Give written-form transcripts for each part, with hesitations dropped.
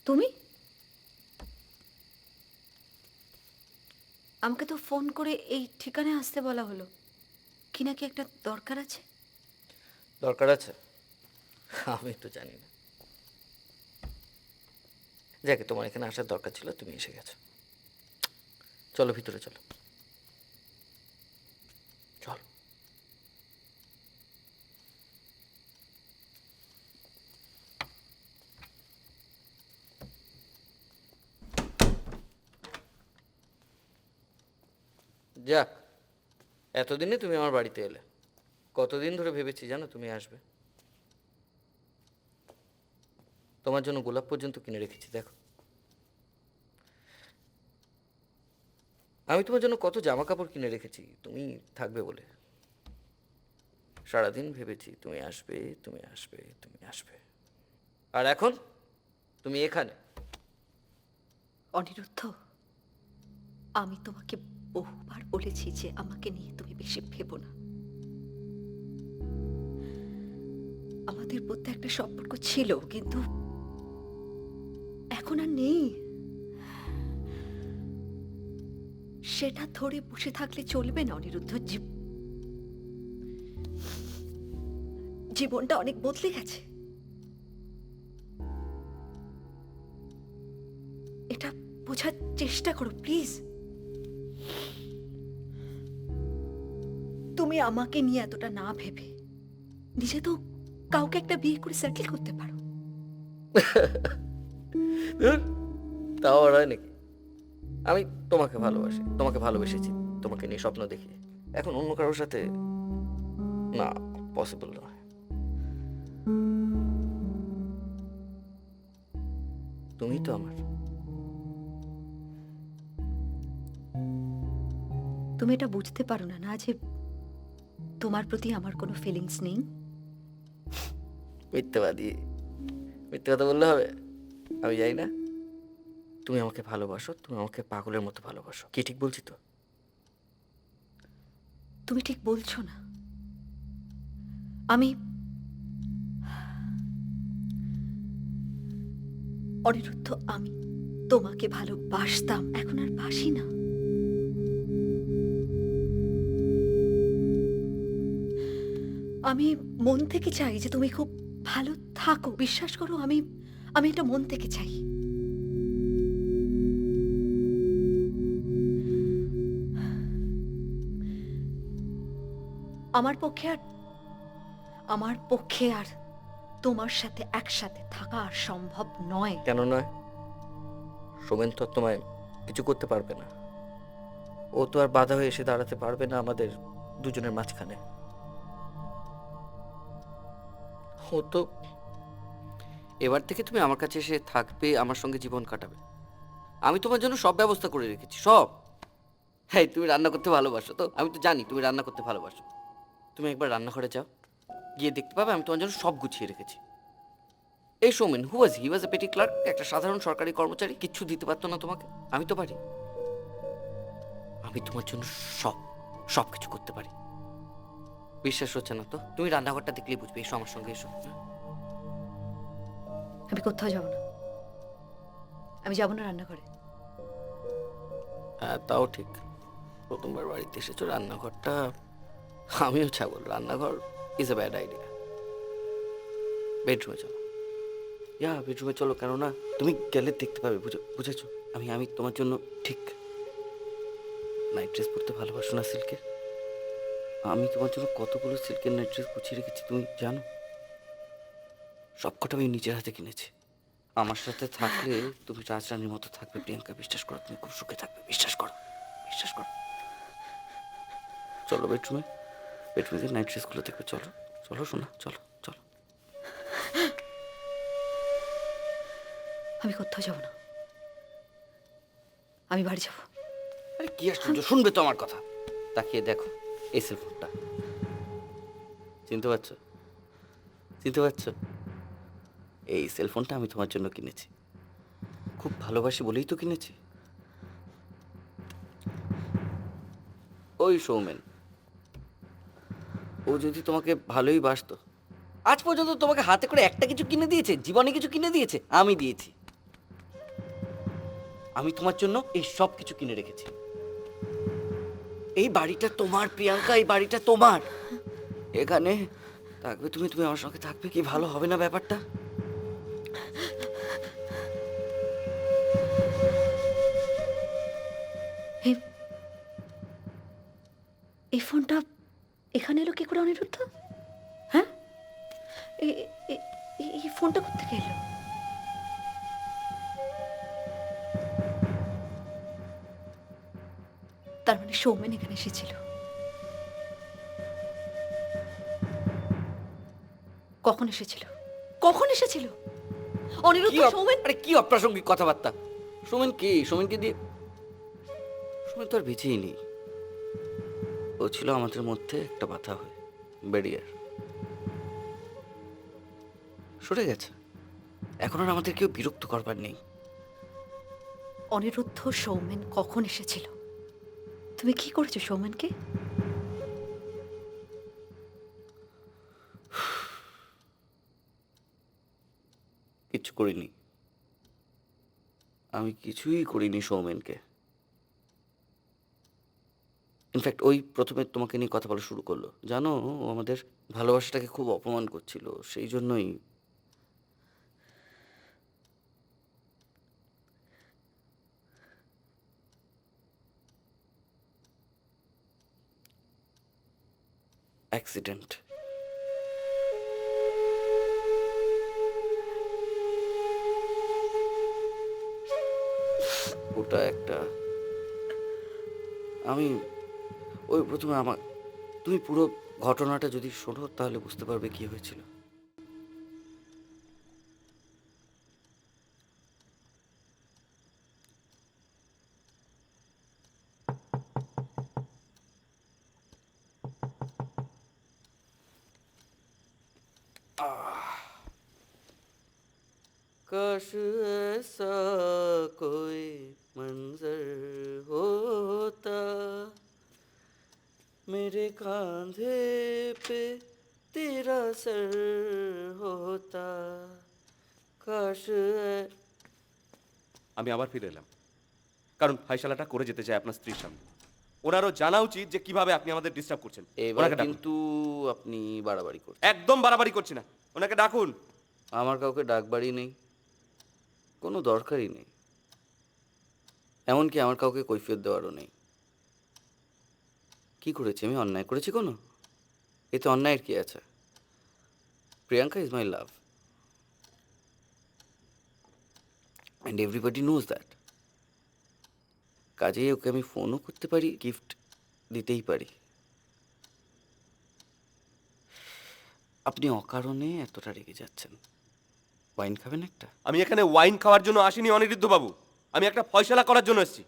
তুমি? আমাকে তো ফোন করে এই ঠিকানায় আসতে বলা হলো। কি নাকি একটা দরকার আছে? দরকার আছে? আমি তো জানি না। যাকে তোমার এখানে আসার দরকার ছিল, তুমি এসে গেছো। চলো ভিতরে চলো। চলো। যাক, এতদিনে তুমি আমার বাড়িতে এলে। কতদিন ধরে ভেবেছি জানো তুমি আসবে। তোমার জন্য গোলাপ পর্যন্ত কিনে রেখেছি, দেখো। আমি তোমার জন্য কত জামা কাপড় কিনে রেখেছি তুমি থাকবে বলে। সারাদিন ভেবেছি তুমি আসবে, তুমি আসবে, তুমি আসবে। আর এখন তুমি এখানে। অনিরুদ্ধ, আমি তোমাকে বহুবার বলেছি যে আমাকে নিয়ে তুমি বেশি ভেবো না। আমাদের মধ্যে একটা সম্পর্ক ছিল, কিন্তু এখন আর নেই। সেটা ধরে বসে থাকলে চলবে না অনিরুদ্ধ। জীবনটা অনেক বদলে গেছে। এটা বোঝার চেষ্টা করো প্লিজ। তুমি আমাকে নিয়ে এতটা না ভেবে নিজে তো কাউকে একটা বিয়ে করে সেটেল করতে পারো। ধুর, তাও আর হয় নাকি? আমি তোমাকে ভালোবাসি, তোমাকে ভালোবেসেছি, তোমাকে নিয়ে স্বপ্ন দেখি। এখন অন্য কারোর সাথে না, পসিবল নয়। তুমি তো আমার। তুমি এটা বুঝতে পারো না, না যে তোমার প্রতি আমার কোনো ফিলিংস নেই। মিথ্যাবাদী। মিথ্যে কথা বললে হবে? আমি যাই না। তুমি আমাকে ভালোবাসো, তুমি আমাকে পাগলের মতো ভালোবাসো। কি ঠিক বলছি তো? তুমি ঠিক বলছো না। আমি অনিরুদ্ধ, আমি তোমাকে ভালোবাসতাম, এখন আর বাসি না। আমি মন থেকে চাই যে তুমি খুব ভালো থাকো। বিশ্বাস করো, আমি আমি এটা মন থেকে চাই। আমার পক্ষে আর আমার পক্ষে আর তোমার সাথে একসাথে থাকা আর সম্ভব নয়। কেন নয়? সোমেন তো আর তোমায় কিছু করতে পারবে না। ও তো আর বাধা হয়ে এসে দাঁড়াতে পারবে না আমাদের দুজনের মাঝখানে। ও তো এবার থেকে তুমি আমার কাছে এসে থাকবে, আমার সঙ্গে জীবন কাটাবে। আমি তোমার জন্য সব ব্যবস্থা করে রেখেছি, সব। হ্যাঁ, তুমি রান্না করতে ভালোবাসো তো, আমি তো জানি তুমি রান্না করতে ভালোবাসো। তুমি একবার রান্নাঘরে যাও, গিয়ে দেখতে পাবে আমি তোমার জন্য সব গুছিয়ে রেখেছি। এই সৌমেন, হি ওয়াজ এ পেটি ক্লার্ক, একটা সাধারণ সরকারি কর্মচারী, কিচ্ছু দিতে পারতো না তোমাকে। আমি তো পারি। আমি তোমার জন্য সব সব কিছু করতে পারি। বিশ্বাস হচ্ছে না তো? তুমি রান্নাঘরটা দেখলেই বুঝবে। এসো আমার সঙ্গে, এসো। আমি কোথাও যাব না। আমি যাব না রান্নাঘরে। হ্যাঁ, তাও ঠিক। প্রথমবার বাড়িতে এসেছো, রান্নাঘরটা আমিও ছাগল। রান্নাঘর ইজ এ ব্যাড আইডিয়া। বেডরুমে চলো। বেডরুমে চলো, কেননা তুমি গেলে দেখতে পাবে। বুঝেছো? আমি আমি তোমার জন্য ঠিক নাইট ড্রেস পরতে ভালোবাসো না সিল্কের? আমি তোমার জন্য কতগুলো সিল্কের নাইট ড্রেস গুছিয়ে রেখেছি তুমি জানো? সবকটা আমি নিজের হাতে কিনেছি। আমার সাথে থাকলে তুমি রাজরানীর মতো থাকবে প্রিয়াঙ্কা। বিশ্বাস করো, তুমি খুব সুখে থাকবে। বিশ্বাস করো, বিশ্বাস করো। চলো বেডরুমে। বেডরুমে গিয়ে নাইট ড্রেসগুলো দেখবে। চলো, চলো শোনা, চলো চলো। আমি কোথাও যাব না। আমি বাড়ি যাব। আরে কি আশ্চর্য, শুনবে তো আমার কথা। তাকিয়ে দেখো এই সেলফোনটা। চিনতে পারছো? চিনতে পারছো? এই সেলফোনটা আমি তোমার জন্য কিনেছি। খুব ভালোবাসি বলেই তো কিনেছি। ওই সৌমেন, ও যদি তোমাকে ভালোই বাসতো, আজ পর্যন্ত তোমাকে হাতে করে একটা কিছু কিনে দিয়েছে? জীবনে কিছু কিনে দিয়েছে? আমি দিয়েছি। আমি তোমার জন্য এই সব কিছু কিনে রেখেছি। এই বাড়িটা তোমার প্রিয়াঙ্কা, এই বাড়িটা তোমার। এখানে থাকবে তুমি, তুমি আমার সঙ্গে থাকবে, কি ভালো হবে না ব্যাপারটা? এই এই ফোনটা এখানে এলো কি করে অনিরুদ্ধ? হ্যাঁ, এ- এ- এই ফোনটা কোত্থেকে এলো? তার মানে সৌমেন এখানে এসেছিল। কখন এসেছিল? কখন এসেছিল? অনিরুদ্ধ, সৌমেন। আরে কি অপ্রাসঙ্গিক কথাবার্তা! সোমেন কি? সোমেনকে দিয়ে সোমেন তো আর বেঁচেই নেই। ও ছিল আমাদের মধ্যে একটা বাধা হয়ে, ব্যারিয়ার। সরে গেছে। এখন আর আমাদের কেউ বিরক্ত করবার নেই। অনিরুদ্ধ, সৌমেন কখন এসেছিল? তুমি কি করেছো সৌমেনকে? কিচ্ছু করিনি, আমি কিছুই করিনি সৌমেনকে। ইনফ্যাক্ট ওই প্রথমে তোমাকে নিয়ে কথা বলা শুরু করলো। জানো, ও আমাদের ভালোবাসাটাকে খুব অপমান করছিল, সেই জন্যই। অ্যাক্সিডেন্ট। ওটা একটা, আমি ওই প্রথমে আমার, তুমি পুরো ঘটনাটা যদি শোনো তাহলে বুঝতে পারবে কি হয়েছিল। काश ऐसा कोई मंजर होता, मेरे कांधे पे तेरा सर होता, काश আমি আবার ফিরে এলাম কারণ ফাইসালাটা করে যেতে চাই আপনার স্ত্রীর সামনে। ওনারও জানা উচিত যে কিভাবে আপনি আমাদের ডিস্টার্ব করছেন। এবার ওনাকে ডাকুন। কিন্তু আপনি বাড়াবাড়ি করছেন। একদম বাড়াবাড়ি করছি না, ওনাকে ডাকুন। আমার কাউকে ডাকবাড়ি নেই, কোনো দরকারই নেই। এমনকি আমার কাউকে কৈফিয়ত দেওয়ারও নেই। কি করেছি আমি? অন্যায় করেছি কোনো? এতে অন্যায়ের কি আছে? Priyanka is my love and everybody knows that. কাজেই ওকে আমি ফোনও করতে পারি, গিফট দিতেই পারি। আপনি অকারণে এতটা রেগে যাচ্ছেন। ওয়াইন খাবেন একটা? আমি এখানে ওয়াইন খাওয়ার জন্য আসিনি অনিরুদ্ধ বাবু, আমি একটা ফয়সালা করার জন্য এসেছি।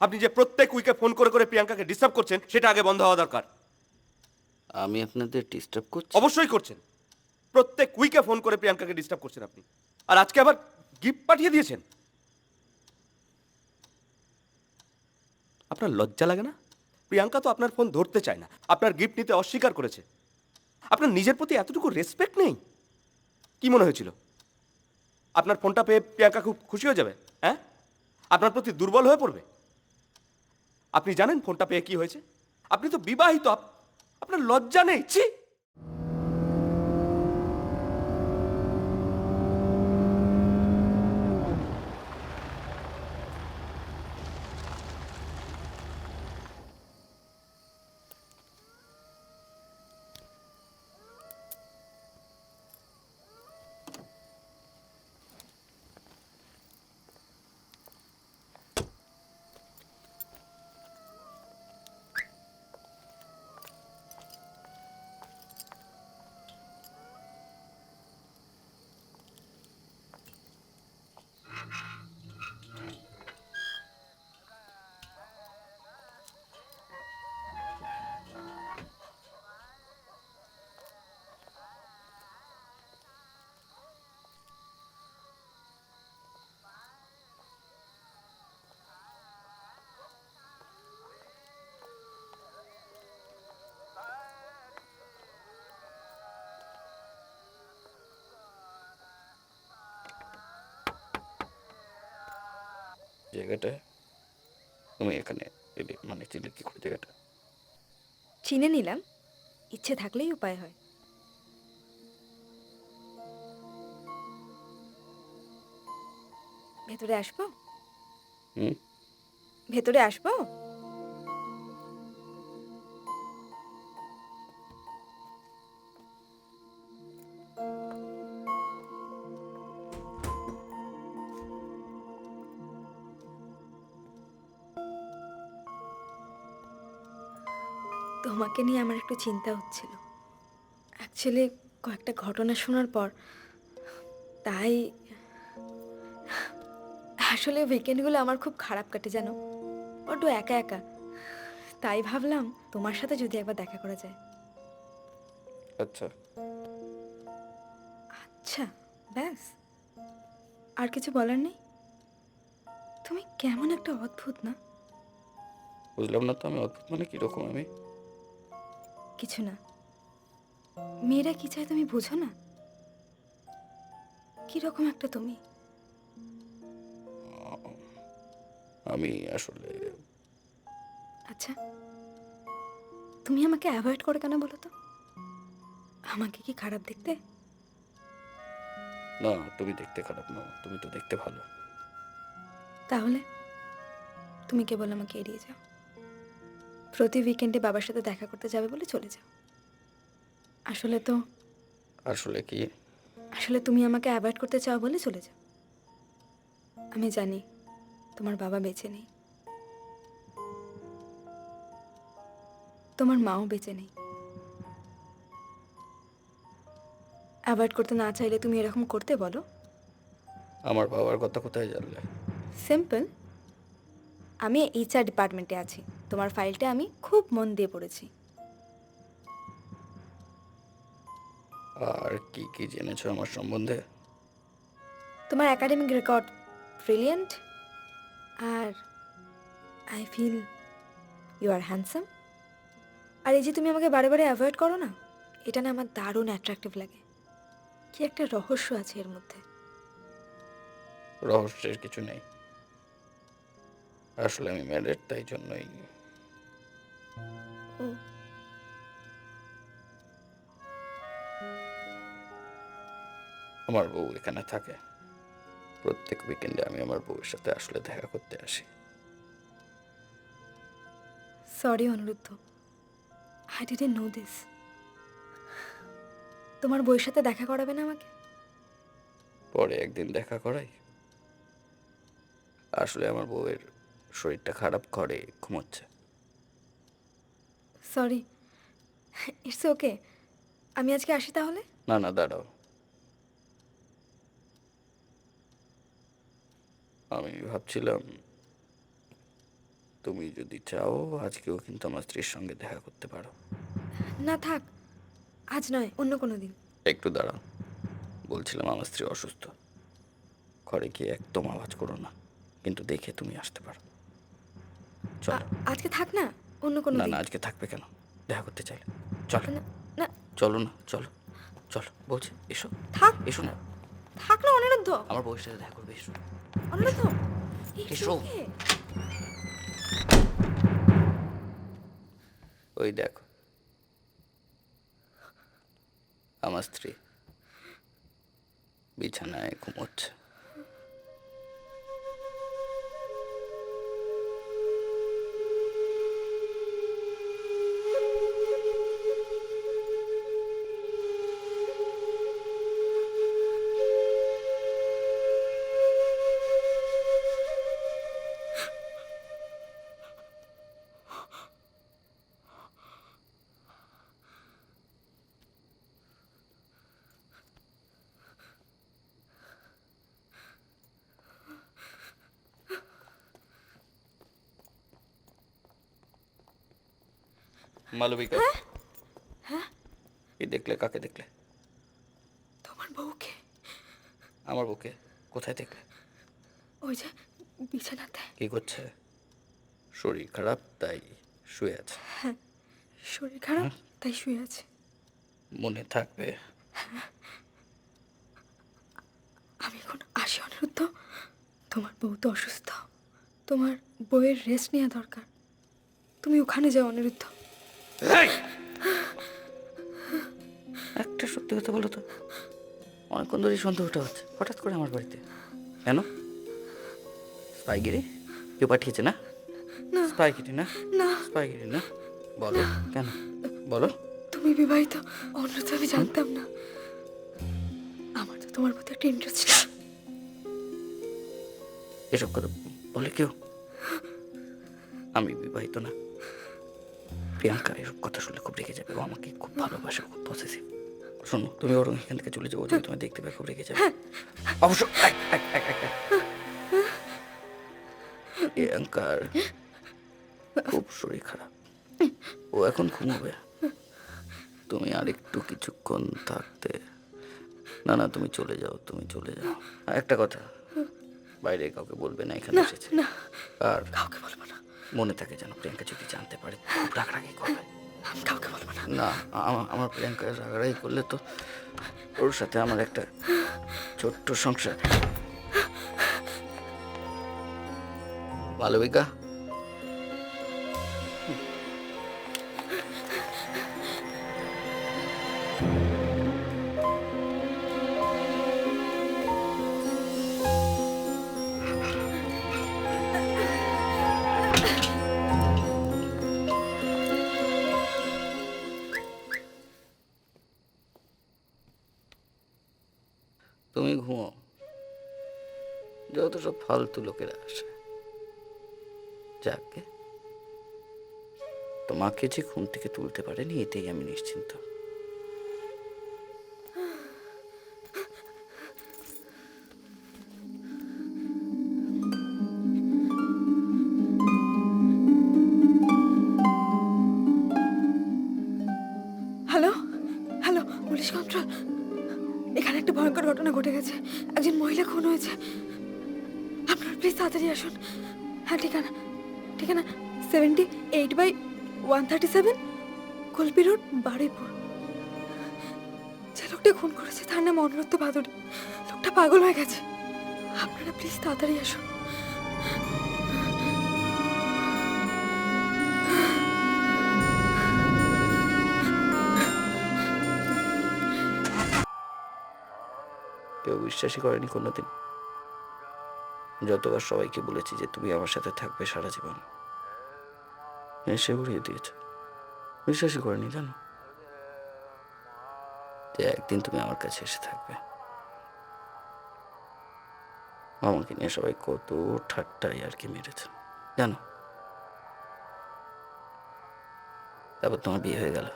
আপনি যে প্রত্যেক উইকে ফোন করে করে প্রিয়াঙ্কাকে ডিস্টার্ব করছেন সেটা আগে বন্ধ হওয়া দরকার। আমি আপনাদের ডিস্টার্ব করছি? অবশ্যই করছেন, প্রত্যেক উইকে ফোন করে প্রিয়াঙ্কাকে ডিস্টার্ব করছেন আপনি, আর আজকে আবার গিফট পাঠিয়ে দিয়েছেন। আপনার লজ্জা লাগে না? প্রিয়াঙ্কা তো আপনার ফোন ধরতে চায় না, আপনার গিফট নিতে অস্বীকার করেছে। আপনার নিজের প্রতি এতটুকু রেসপেক্ট নেই? কি মনে হয়েছিল আপনার ফোনটা পেয়ে প্রিয়াঙ্কা খুব খুশি হয়ে যাবে? হ্যাঁ, আপনার প্রতি দুর্বল হয়ে পড়বে? আপনি জানেন ফোনটা পেয়ে কি হয়েছে? আপনি তো বিবাহিত, আপনার লজ্জা নেই? ছি! জায়গাটা? তুমি এখানে এলে মানে চিনলে কি করে জায়গাটা? চিনে নিলাম, ইচ্ছে থাকলেই উপায় হয়। ভেতরে আসবো? হুম? ভেতরে আসবো? তোমাকে নিয়ে আমার একটু চিন্তা হচ্ছিল। অ্যাকচুয়ালি কয়েকটা ঘটনা শোনার পর তাই আসলে উইকেন্ডগুলো আমার খুব খারাপ কাটে জানো, বড্ড একা একা। তাই ভাবলাম তোমার সাথে যদি একবার দেখা করা যায়। আচ্ছা, আচ্ছা, ব্যাস, আর কিছু বলার নেই? তুমি কেমন একটা অদ্ভুত না? বুঝলাম না তো, আমি অদ্ভুত মানে কিরকম আমি? কিছু না, মেয়েরা কি চায় তুমি বুঝো না? কিরকম একটা তুমি। আমি আসলে আচ্ছা, তুমি আমাকে অ্যাভয়েড করে কেন বলো তো? আমাকে কি খারাপ দেখতে? না, তুমি দেখতে খারাপ না, তুমি তো দেখতে ভালো। তাহলে তুমি কেবল আমাকে এড়িয়ে যাও। প্রতি উইকেন্ডে বাবার সাথে দেখা করতে যাবে বলে চলে যাও। আসলে তো আসলে কি? আসলে তুমি আমাকে অ্যাভয়েড করতে চাও বলে চলে যাও। আমি জানি তোমার বাবা বেঁচে নেই, তোমার মাও বেঁচে নেই। অ্যাভয়েড করতে না চাইলে তুমি এরকম করতে বলো? আমার বাবার কথা কোথায় জানলে? সিম্পল, আমি এইচআর ডিপার্টমেন্টে আছি, তোমার ফাইলটা আমি খুব মন দিয়ে পড়েছি। আর কি কি জেনেছো আমার সম্বন্ধে? তোমার একাডেমিক রেকর্ড ব্রিলিয়েন্ট, আর I feel you are handsome. আর এই যে তুমি আমাকে বারে বারে অ্যাভয়েড করো না, এটা না আমার দারুণ অ্যাট্রাকটিভ লাগে। কি একটা রহস্য আছে এর মধ্যে। রহস্যের কিছু নেই, আসলে আমি ম্যারেড, তাই জন্যই। ও, আমার বউ এখানে থাকে, প্রত্যেক উইকেন্ডে আমি আমার বউয়ের সাথে আসলে দেখা করতে আসি। Sorry Aniruddha, I didn't know this. তোমার বইয়ের সাথে দেখা করাবে না আমাকে? পরে একদিন দেখা করাই। আসলে আমার বউয়ের শরীরটা খারাপ, ঘরে ঘুমোচ্ছে। সরি, ইটস ওকে, আমি আজকে আসি তাহলে। না না, দাঁড়াও, আমি ভাবছিলাম তুমি যদি চাও আজকেও কিন্তু আমার স্ত্রীর সঙ্গে দেখা করতে পারো। না থাক, আজ নয়, অন্য কোনো দিন। একটু দাঁড়াও, বলছিলাম আমার স্ত্রী অসুস্থ, ঘরে গিয়ে একদম আওয়াজ করো না, কিন্তু দেখে তুমি আসতে পারো। চলো। আজকে থাক না, অন্য কোনো না দিন। না, আজকে থাকবে কেন? দেখা করতে চাইলে চলো। না, না, চলো না, চলো চলো বলছি, এসো। থাক, এসো না, থাক না অনিরুদ্ধ। আমার বউয়ের সাথে দেখা করবে, এসো। অনিরুদ্ধ, এসো। ওই দেখো আমার স্ত্রী বিছানায় ঘুমোচ্ছে। মালবিকা, কি দেখলে? কাকে দেখলে? তোমার বউকে। আমার বউকে? কোথায় দেখলে? ওই যে বিছানাতে। কি করছে? শরীর খারাপ তাই শুয়ে আছে? শরীর খারাপ তাই শুয়ে আছে। মনে থাকবে। আমি এখন আসি অনিরুদ্ধ, তোমার বউ তো অসুস্থ। তোমার বইয়ের রেস্ট নেওয়া দরকার। তুমি ওখানে যাও অনিরুদ্ধ। একটা সত্যি কথা বলো তো, অনেকক্ষণ ধরেই সন্দেহটা হচ্ছে হঠাৎ করে আমার বাড়িতে কেন? স্পাইগিরি কেউ পাঠিয়েছে না? স্পাইগিরি না? না, স্পাইগিরি না? বলো কেন, বলো। তুমি বিবাহিত অনিরুদ্ধ, আমি জানতাম না। আমার তো তোমার প্রতি একটা ইন্টারেস্ট ছিল। এসব কথা বলে কেউ? আমি বিবাহিত না। প্রিয়াঙ্কা এসব কথা শুনলে খুব রেগে যাবে, ও আমাকে খুব ভালোবাসে, খুব পসেসিভ। শোনো, তুমি ওর এখান থেকে চলে যাবো, যদি তোমায় দেখতে পাই খুব রেগে যাবে। অবশ্য প্রিয়াঙ্কার খুব শরীর খারাপ, ও এখন ঘুমোবে। তুমি আর একটু কিছুক্ষণ থাকতে। না না, তুমি চলে যাও, তুমি চলে যাও। আর একটা কথা, বাইরে কাউকে বলবে না এখানে এসেছে। না, আর কাউকে বলবো না। মনে থাকে যেন, প্রিয়াঙ্কা যদি জানতে পারে খুব রাগারাগি করবে। আমি কাউকে বলবো না। না, আমার প্রিয়াঙ্কা রাগারাগি করলে তো ওর সাথে আমার একটা ছোট্ট সংসার। মালবিকা, তুমি ঘুমো, যত সব ফালতু লোকেরা আসে। যাকে তোমাকে যে ঘুম থেকে তুলতে পারেনি, এতেই আমি নিশ্চিন্ত। Hello, hello, police control. এখানে একটা ভয়ঙ্কর ঘটনা ঘটে গেছে। একজন মহিলা খুন হয়েছে। আপনারা প্লিজ তাড়াতাড়ি আসুন। হ্যাঁ, ঠিকানা ঠিকানা 78/137 কল্পি রোড, বারুইপুর। যে লোকটা খুন করেছে তার নাম অনিরুদ্ধ ভাদুড়ী। লোকটা পাগল হয়ে গেছে। আপনারা প্লিজ তাড়াতাড়ি আসুন। কেউ বিশ্বাসই করেনি কোনোদিন। যতবার সবাইকে বলেছি যে তুমি আমার সাথে থাকবে সারা জীবন, এসে উড়িয়ে দিয়েছ। বিশ্বাসই করেনি, জানো যে একদিন তুমি আমার কাছে এসে থাকবে। আমাকে নিয়ে সবাই কত ঠাট্টাই আর কি মেরেছে, জানো। তারপর তোমার বিয়ে হয়ে গেল।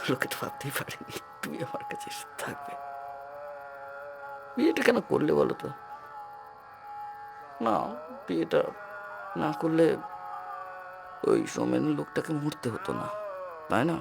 লোকে তো ভাবতেই পারেনি তুমি আমার কাছে এসে থাকবে। বিয়েটা কেন করলে বলো তো? না, বিয়েটা না করলে ওই সোমেন লোকটাকে মরতে হতো না, তাই না?